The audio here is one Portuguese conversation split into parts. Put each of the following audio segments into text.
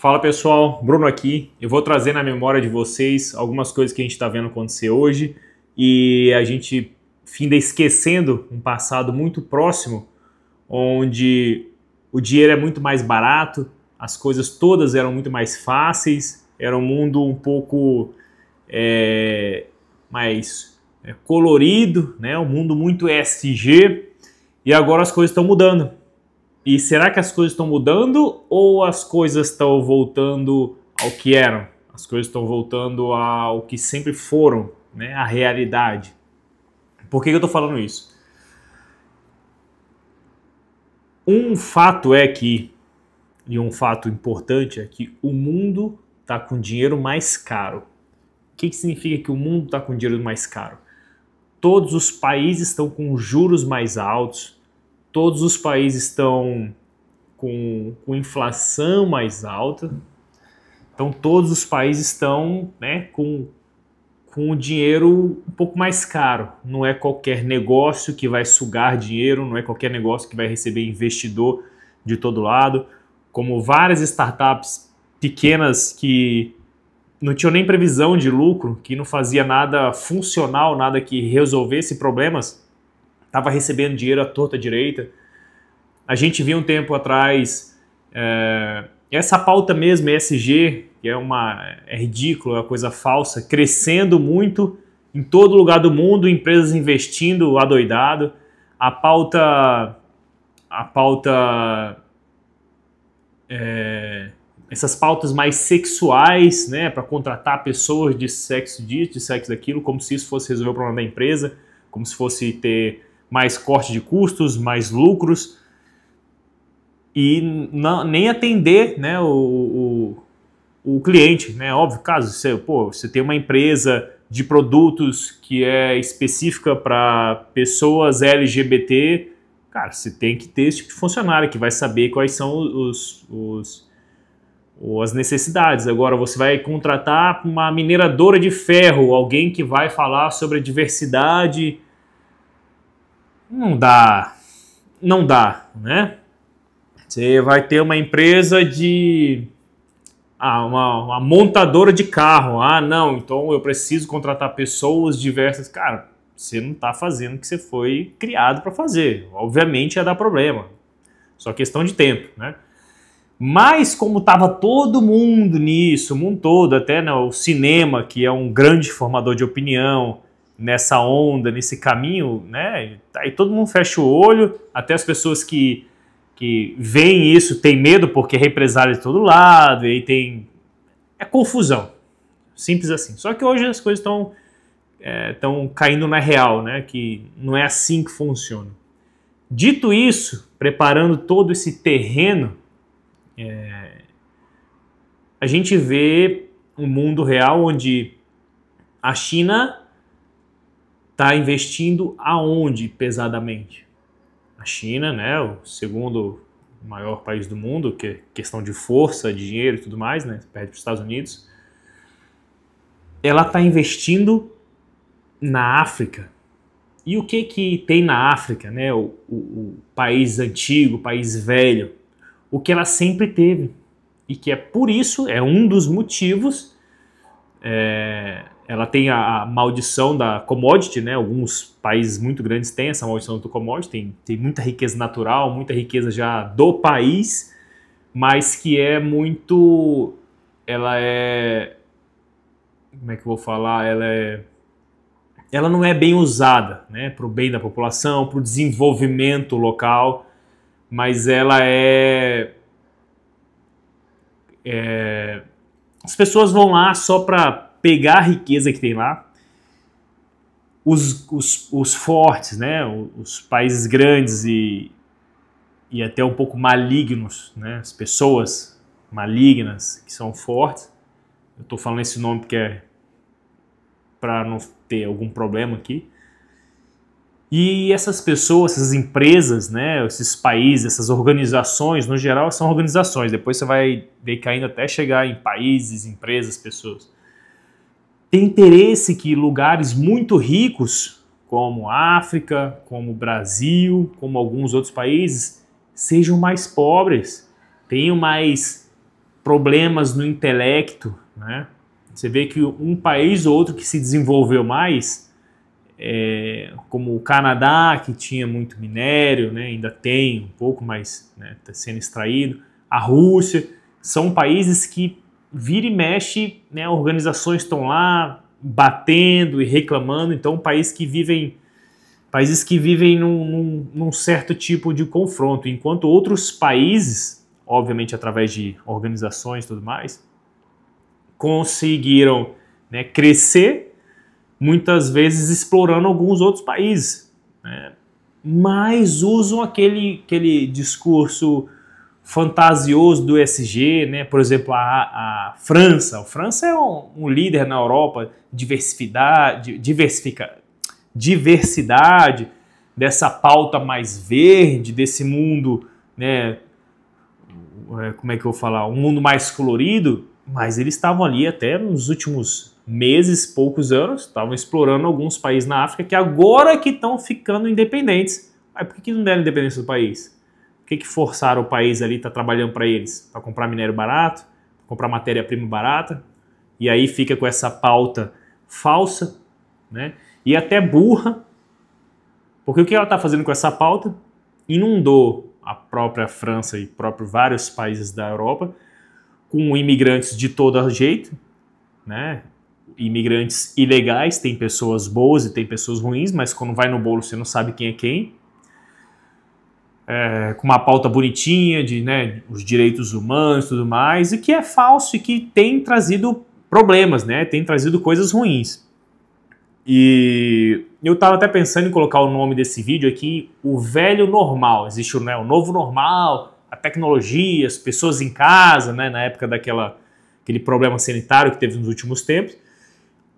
Fala pessoal, Bruno aqui. Eu vou trazer na memória de vocês algumas coisas que a gente está vendo acontecer hoje e a gente finda esquecendo um passado muito próximo, onde o dinheiro é muito mais barato, as coisas todas eram muito mais fáceis, era um mundo um pouco mais colorido, né? Um mundo muito ESG, e agora as coisas estão mudando. E será que as coisas estão mudando ou as coisas estão voltando ao que eram? As coisas estão voltando ao que sempre foram, né? A realidade. Por que eu estou falando isso? Um fato é que, e um fato importante é que o mundo está com dinheiro mais caro. O que significa que o mundo está com dinheiro mais caro? Todos os países estão com juros mais altos, todos os países estão com inflação mais alta, então todos os países estão, né, com o dinheiro um pouco mais caro. Não é qualquer negócio que vai sugar dinheiro, não é qualquer negócio que vai receber investidor de todo lado, como várias startups pequenas que não tinham nem previsão de lucro, que não fazia nada funcional, nada que resolvesse problemas, estava recebendo dinheiro à torta direita. A gente viu um tempo atrás essa pauta mesmo, ESG, que é ridículo, é uma coisa falsa, crescendo muito em todo lugar do mundo, empresas investindo adoidado. Essas pautas mais sexuais, né, para contratar pessoas de sexo disso, de sexo daquilo, como se isso fosse resolver o problema da empresa, como se fosse ter mais corte de custos, mais lucros, e nem atender, né, o cliente, né? Óbvio, caso você tem uma empresa de produtos que é específica para pessoas LGBT, cara, você tem que ter esse tipo de funcionário que vai saber quais são as necessidades. Agora, você vai contratar uma mineradora de ferro, alguém que vai falar sobre a diversidade. Não dá, né? Você vai ter uma empresa de uma montadora de carro. Ah, não, então eu preciso contratar pessoas diversas. Cara, você não está fazendo o que você foi criado para fazer. Obviamente ia dar problema. Só questão de tempo, né? Mas como estava todo mundo nisso, o mundo todo, até, né, o cinema, que é um grande formador de opinião, nessa onda, nesse caminho, né? Aí todo mundo fecha o olho, até as pessoas que veem isso têm medo porque é represália de todo lado, e aí é confusão, simples assim. Só que hoje as coisas estão caindo na real, né? Que não é assim que funciona. Dito isso, preparando todo esse terreno, a gente vê um mundo real onde a China está investindo aonde pesadamente? A China, né, o segundo maior país do mundo, que é questão de força, de dinheiro e tudo mais, né, perto dos Estados Unidos, ela está investindo na África. E o que tem na África, né, o país antigo, o país velho? O que ela sempre teve. E que é por isso, é um dos motivos, ela tem a maldição da commodity, né? Alguns países muito grandes têm essa maldição do commodity, tem muita riqueza natural, muita riqueza já do país, mas que é muito... Como é que eu vou falar? Ela não é bem usada, né? Para o bem da população, para o desenvolvimento local, mas ela as pessoas vão lá só para pegar a riqueza que tem lá. Os fortes, né, os países grandes e até um pouco malignos, né, as pessoas malignas que são fortes. Eu estou falando esse nome porque é para não ter algum problema aqui. E essas pessoas, essas empresas, né, esses países, essas organizações, no geral são organizações, depois você vai ver caindo até chegar em países, empresas, pessoas. Tem interesse que lugares muito ricos, como África, como Brasil, como alguns outros países, sejam mais pobres, tenham mais problemas no intelecto, né? Você vê que um país ou outro que se desenvolveu mais, como o Canadá, que tinha muito minério, né? Ainda tem um pouco, mas está sendo extraído, a Rússia, são países que vira e mexe, né? Organizações estão lá batendo e reclamando, então países que vivem num certo tipo de confronto, enquanto outros países, obviamente através de organizações e tudo mais, conseguiram, né, crescer, muitas vezes explorando alguns outros países, né, mas usam aquele discurso fantasioso do ESG, né? Por exemplo, a França. A França é um líder na Europa, diversidade, dessa pauta mais verde, desse mundo, né? Como é que eu vou falar? Um mundo mais colorido, mas eles estavam ali até nos últimos meses, poucos anos, estavam explorando alguns países na África que agora que estão ficando independentes. Mas por que não deram independência do país? Por que forçaram o país ali a estar trabalhando para eles? Para comprar minério barato, comprar matéria-prima barata, e aí fica com essa pauta falsa, né? E até burra, porque o que ela está fazendo com essa pauta? Inundou a própria França e vários países da Europa com imigrantes de todo jeito, né? Imigrantes ilegais, tem pessoas boas e tem pessoas ruins, mas quando vai no bolo você não sabe quem é quem. Com uma pauta bonitinha de, né, os direitos humanos e tudo mais, e que é falso e que tem trazido problemas, né? Tem trazido coisas ruins. E eu estava até pensando em colocar o nome desse vídeo aqui, o velho normal. Existe, né, o novo normal, a tecnologia, as pessoas em casa, né, na época aquele problema sanitário que teve nos últimos tempos.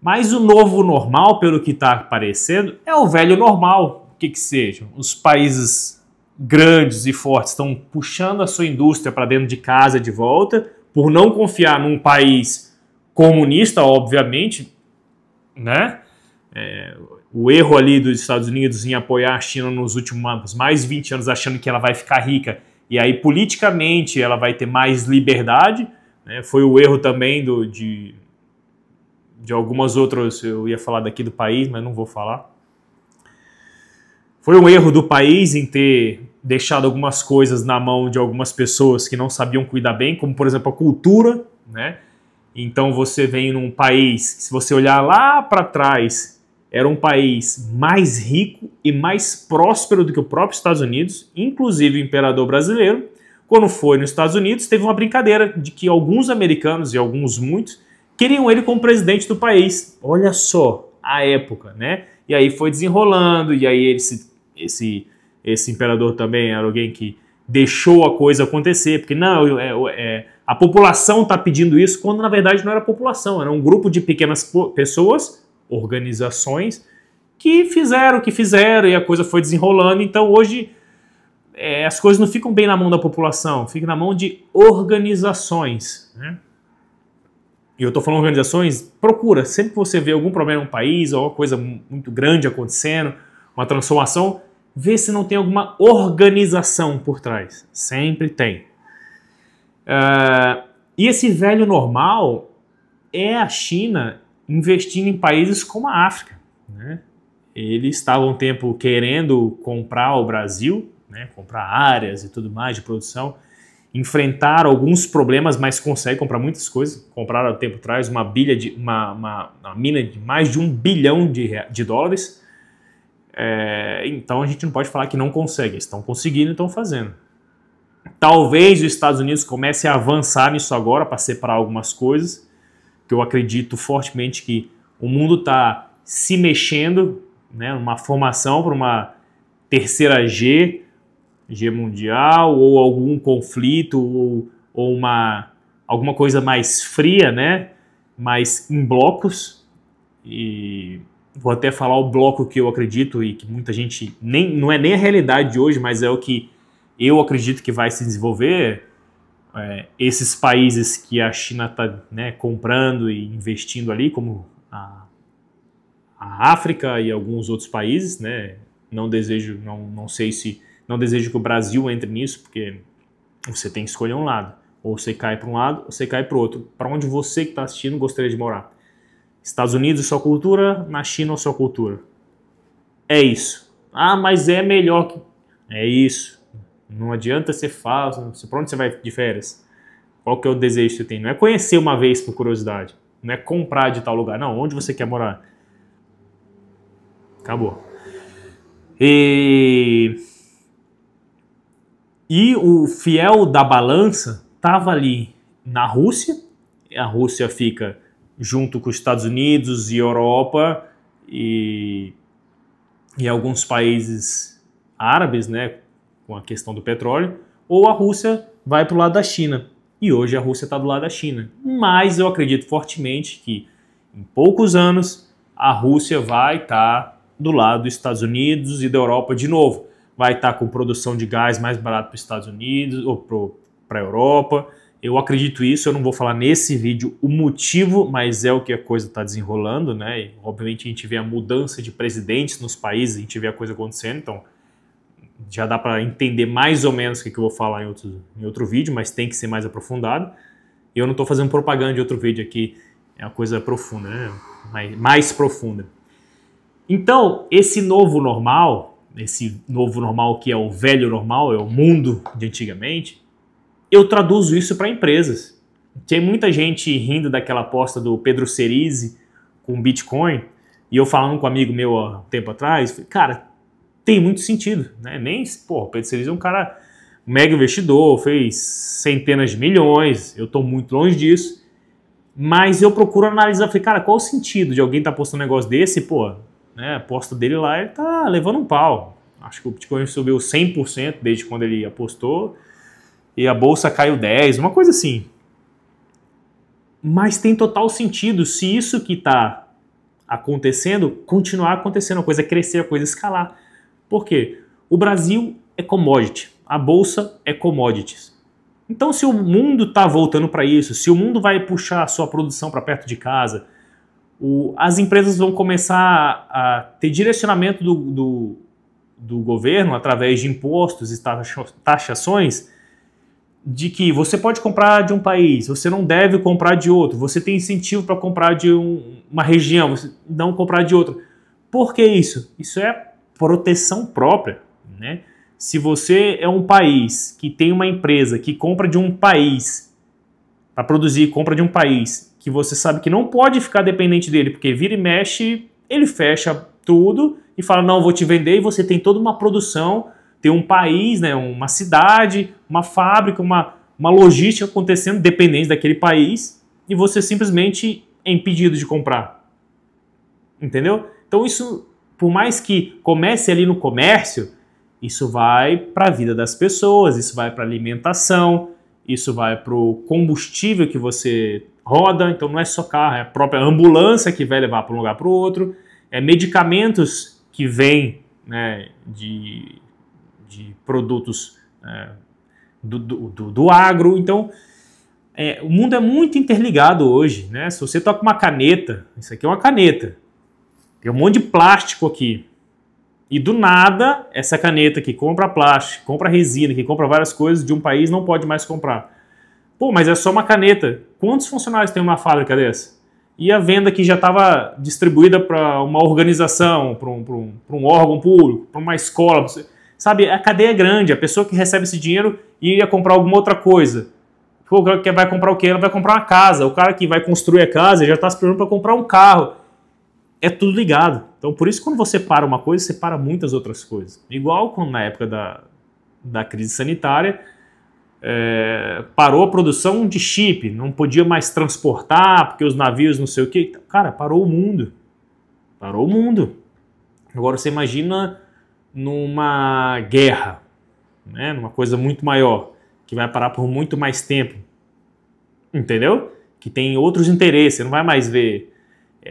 Mas o novo normal, pelo que está aparecendo, é o velho normal. O que seja? Os países grandes e fortes estão puxando a sua indústria para dentro de casa de volta, por não confiar num país comunista, obviamente, né? O erro ali dos Estados Unidos em apoiar a China nos últimos mais de 20 anos, achando que ela vai ficar rica e aí politicamente ela vai ter mais liberdade, né? Foi o erro também de algumas outras, eu ia falar daqui do país, mas não vou falar. Foi um erro do país em ter deixado algumas coisas na mão de algumas pessoas que não sabiam cuidar bem, como por exemplo a cultura, né? Então você vem num país que, se você olhar lá para trás, era um país mais rico e mais próspero do que o próprio Estados Unidos, inclusive o imperador brasileiro. Quando foi nos Estados Unidos, teve uma brincadeira de que alguns americanos, e alguns muitos, queriam ele como presidente do país. Olha só a época, né? E aí foi desenrolando, e aí esse imperador também era alguém que deixou a coisa acontecer, porque não, a população está pedindo isso, quando na verdade não era a população, era um grupo de pequenas pessoas, organizações, que fizeram o que fizeram e a coisa foi desenrolando. Então hoje as coisas não ficam bem na mão da população, ficam na mão de organizações, né? E eu estou falando organizações, procura, sempre que você vê algum problema em um país, ou alguma coisa muito grande acontecendo, uma transformação, vê se não tem alguma organização por trás. Sempre tem. E esse velho normal é a China investindo em países como a África, né? Eles estavam um tempo querendo comprar o Brasil, né? Comprar áreas e tudo mais de produção, enfrentaram alguns problemas, mas conseguem comprar muitas coisas. Compraram há tempo atrás uma mina de mais de $1 bilhão de dólares. Então a gente não pode falar que não consegue, eles estão conseguindo e estão fazendo. Talvez os Estados Unidos comece a avançar nisso agora para separar algumas coisas, que eu acredito fortemente que o mundo está se mexendo, né, numa formação para uma terceira G mundial, ou algum conflito, ou alguma coisa mais fria, né, mais em blocos. E vou até falar o bloco que eu acredito e que muita gente não é nem a realidade de hoje, mas é o que eu acredito que vai se desenvolver. Esses países que a China está, né, comprando e investindo ali, como a África e alguns outros países, né? Não desejo que o Brasil entre nisso, porque você tem que escolher um lado. Ou você cai para um lado, ou você cai para o outro. Para onde você que está assistindo gostaria de morar? Estados Unidos, sua cultura, na China, sua cultura. É isso. Ah, mas é melhor que... É isso. Não adianta ser falso. Para onde você vai de férias? Qual que é o desejo que você tem? Não é conhecer uma vez por curiosidade. Não é comprar de tal lugar. Não, onde você quer morar? Acabou. E o fiel da balança estava ali na Rússia. A Rússia fica junto com os Estados Unidos e Europa e alguns países árabes, né, com a questão do petróleo, ou a Rússia vai para o lado da China. E hoje a Rússia está do lado da China. Mas eu acredito fortemente que em poucos anos a Rússia vai estar do lado dos Estados Unidos e da Europa de novo. Vai estar com produção de gás mais barato para os Estados Unidos ou para a Europa. Eu acredito isso, eu não vou falar nesse vídeo o motivo, mas é o que a coisa está desenrolando, né? E, obviamente a gente vê a mudança de presidentes nos países, a gente vê a coisa acontecendo, então já dá para entender mais ou menos o que eu vou falar em outro vídeo, mas tem que ser mais aprofundado. E eu não estou fazendo propaganda de outro vídeo aqui, é uma coisa profunda, né? Mais profunda. Então, esse novo normal que é o velho normal, é o mundo de antigamente, eu traduzo isso para empresas. Tem muita gente rindo daquela aposta do Pedro Cerise com Bitcoin, e eu falando com um amigo meu há um tempo atrás, cara, tem muito sentido, né? O Pedro Cerise é um cara mega investidor, fez centenas de milhões, eu estou muito longe disso, mas eu procuro analisar, falei, cara, qual o sentido de alguém estar postando um negócio desse, né, a aposta dele lá, ele tá levando um pau. Acho que o Bitcoin subiu 100% desde quando ele apostou, e a bolsa caiu 10%, uma coisa assim. Mas tem total sentido se isso que está acontecendo continuar acontecendo, a coisa crescer, a coisa escalar. Por quê? O Brasil é commodity, a bolsa é commodities. Então, se o mundo está voltando para isso, se o mundo vai puxar a sua produção para perto de casa, as empresas vão começar a ter direcionamento do governo através de impostos e taxações, de que você pode comprar de um país, você não deve comprar de outro, você tem incentivo para comprar de uma região, você não comprar de outra. Por que isso? Isso é proteção própria, né? Se você é um país que tem uma empresa que compra de um país, para produzir, compra de um país, que você sabe que não pode ficar dependente dele, porque vira e mexe, ele fecha tudo e fala, não, vou te vender, e você tem toda uma produção, tem um país, né, uma cidade, uma fábrica, uma logística acontecendo dependente daquele país, e você simplesmente é impedido de comprar. Entendeu? Então isso, por mais que comece ali no comércio, isso vai para a vida das pessoas, isso vai para a alimentação, isso vai para o combustível que você roda, então não é só carro, é a própria ambulância que vai levar para um lugar para o outro, é medicamentos que vêm, né, de produtos do agro. Então, o mundo é muito interligado hoje, né? Se você toca uma caneta, isso aqui é uma caneta, tem um monte de plástico aqui, e do nada, essa caneta que compra plástico, compra resina, que compra várias coisas de um país, não pode mais comprar. Pô, mas é só uma caneta. Quantos funcionários tem uma fábrica dessa? E a venda que já estava distribuída para uma organização, para um órgão público, para uma escola. Sabe, a cadeia é grande. A pessoa que recebe esse dinheiro iria comprar alguma outra coisa. Pô, vai comprar o quê? Ela vai comprar uma casa. O cara que vai construir a casa já está se preparando para comprar um carro. É tudo ligado. Então, por isso, quando você para uma coisa, você para muitas outras coisas. Igual quando na época da crise sanitária, parou a produção de chip, não podia mais transportar, porque os navios não sei o quê. Cara, parou o mundo. Parou o mundo. Agora você imagina numa guerra, né? Numa coisa muito maior, que vai parar por muito mais tempo. Entendeu? Que tem outros interesses, você não vai mais ver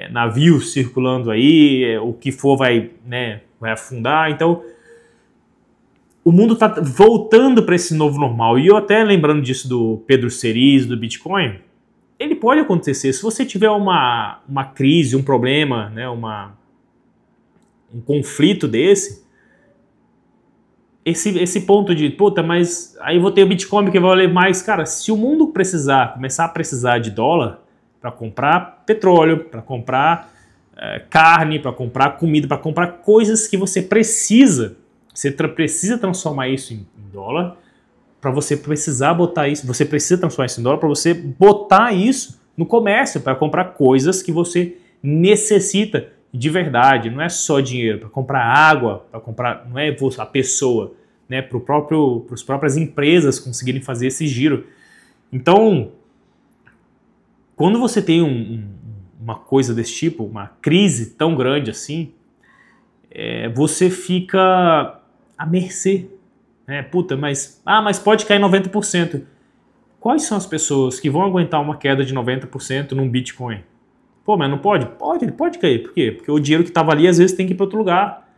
navios circulando aí, o que for vai afundar. Então, o mundo está voltando para esse novo normal. E eu até lembrando disso do Pedro Cerise, do Bitcoin, ele pode acontecer. Se você tiver uma crise, um problema, né, um conflito desse, esse ponto de, puta, mas aí vou ter o Bitcoin que vai valer mais. Cara, se o mundo começar a precisar de dólar para comprar petróleo, para comprar carne, para comprar comida, para comprar coisas que você precisa, precisa transformar isso em dólar, para você precisar botar isso, você precisa transformar isso em dólar para você botar isso no comércio, para comprar coisas que você necessita de verdade, não é só dinheiro, para comprar água, para comprar, não é a pessoa, né, para as próprias empresas conseguirem fazer esse giro. Então, quando você tem uma coisa desse tipo, uma crise tão grande assim, você fica à mercê. Puta, mas pode cair 90%. Quais são as pessoas que vão aguentar uma queda de 90% num Bitcoin? Pô, mas não pode? Pode, ele pode cair. Por quê? Porque o dinheiro que estava ali às vezes tem que ir para outro lugar.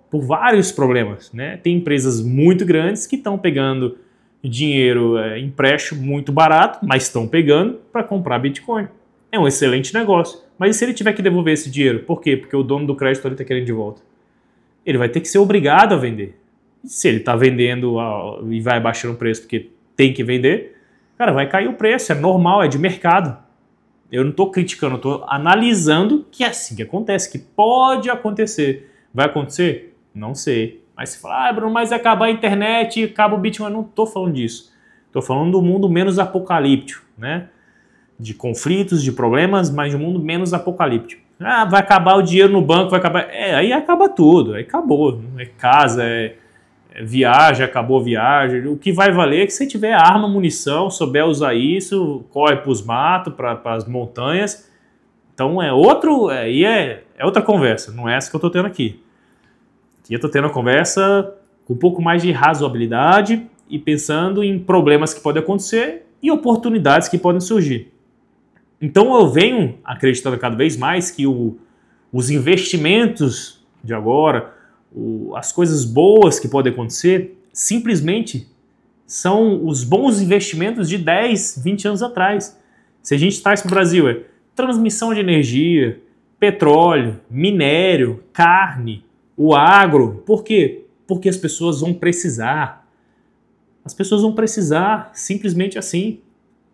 Por vários problemas, né? Tem empresas muito grandes que estão pegando dinheiro empréstimo muito barato, mas estão pegando para comprar Bitcoin. É um excelente negócio. Mas e se ele tiver que devolver esse dinheiro? Por quê? Porque o dono do crédito está querendo de volta. Ele vai ter que ser obrigado a vender. Se ele está vendendo e vai abaixando o preço porque tem que vender, cara, vai cair o preço. É normal, é de mercado. Eu não estou criticando, eu estou analisando que é assim que acontece, que pode acontecer. Vai acontecer? Não sei. Mas se falar, Bruno, mas acabar a internet, acaba o Bitcoin, eu não estou falando disso. Estou falando do mundo menos apocalíptico, né? De conflitos, de problemas, mas de um mundo menos apocalíptico. Vai acabar o dinheiro no banco, vai acabar... aí acaba tudo, aí acabou. É casa, viagem, acabou a viagem. O que vai valer é que se tiver arma, munição, souber usar isso, corre para os matos, para as montanhas. Então é outra conversa, não é essa que eu estou tendo aqui. Aqui eu estou tendo uma conversa com um pouco mais de razoabilidade e pensando em problemas que podem acontecer e oportunidades que podem surgir. Então eu venho acreditando cada vez mais que os investimentos de agora, as coisas boas que podem acontecer, simplesmente são os bons investimentos de 10, 20 anos atrás. Se a gente traz para o Brasil, transmissão de energia, petróleo, minério, carne, o agro. Por quê? Porque as pessoas vão precisar. As pessoas vão precisar, simplesmente assim.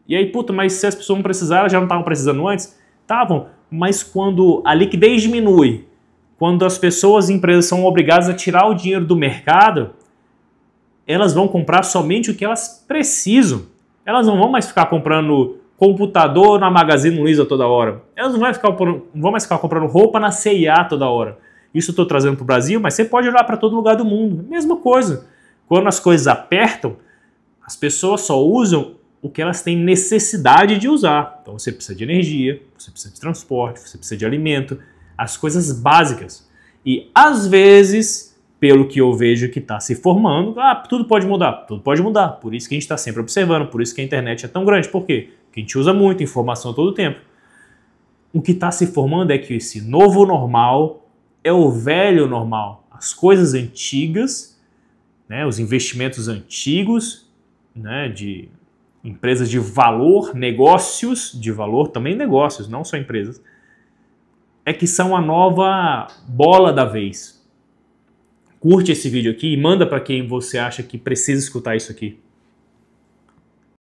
E aí, puta, mas se as pessoas vão precisar, elas já não estavam precisando antes? Estavam, mas quando a liquidez diminui, quando as pessoas e empresas são obrigadas a tirar o dinheiro do mercado, elas vão comprar somente o que elas precisam. Elas não vão mais ficar comprando computador na Magazine Luiza toda hora. Elas não vão mais ficar comprando roupa na C&A toda hora. Isso eu estou trazendo para o Brasil, mas você pode olhar para todo lugar do mundo. Mesma coisa. Quando as coisas apertam, as pessoas só usam o que elas têm necessidade de usar. Então você precisa de energia, você precisa de transporte, você precisa de alimento, as coisas básicas. E às vezes, pelo que eu vejo que está se formando, tudo pode mudar, tudo pode mudar. Por isso que a gente está sempre observando, por isso que a internet é tão grande. Por quê? Porque a gente usa muito informação todo o tempo. O que está se formando é que esse novo normal é o velho normal. As coisas antigas, né, os investimentos antigos, né, de empresas de valor, negócios de valor, também negócios, não só empresas, é que são a nova bola da vez. Curte esse vídeo aqui e manda para quem você acha que precisa escutar isso aqui.